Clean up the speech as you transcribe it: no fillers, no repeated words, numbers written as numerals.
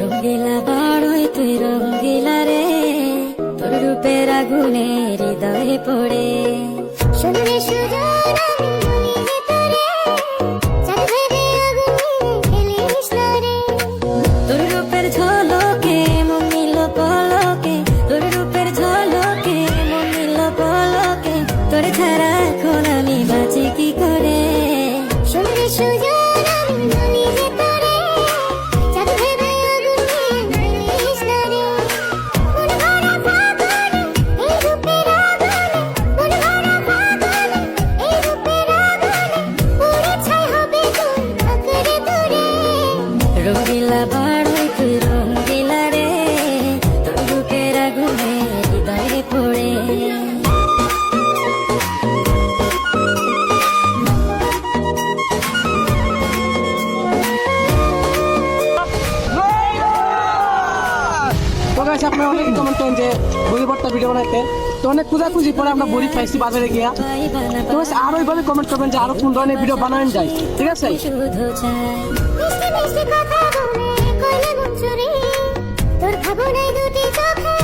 রঙ্গিলা বড়ই তুই রঙ্গিলা রে, তোর রূপের আগুনে হৃদয়ে পড়ে। শুনলে সুজন আমি বলি যে তোরে, চাঁদ ভেবে আগুনে খেলিস না রে। তোর রূপের ঝলকে মন নিল পলকে, তোর রূপের ঝলকে মন নিল পলকে, তোর ছাড়া এখন আমি বাঁচি কি করে। শুনলে সুজন আমি বলি যে তোরে, চাঁদ ভেবে আগুনে খেলিস না রে। মন ভরা ফাগুনে এই রূপের আগুনে, মন ভরা ফাগুনে এই রূপের আগুনে, পুড়ে ছাই হবে তুই আঁকড়ে ধরে। রঙ্গিলা বড়ই তুই রঙ্গিলা রে, তোর রূপের আগুনে হৃদয়ে পড়ে। তো গাইস আপনারা অনেক কমেন্ট করেন যে বড়ি ভর্তা ভিডিও বানাইতে, তো অনেক খোঁজাখুঁজি পরে আমরা বড়ি পাইছি বাজারে গিয়া। তো গাইস আরো এইভাবে কমেন্ট করবেন যে আরো কোন ধরনের ভিডিও বানানো যায়, ঠিক আছে? শুধু চাই মিষ্টি মিষ্টি কথা বলে কইলে মন চুরি, তোর ভাবনায় দুটি চোখে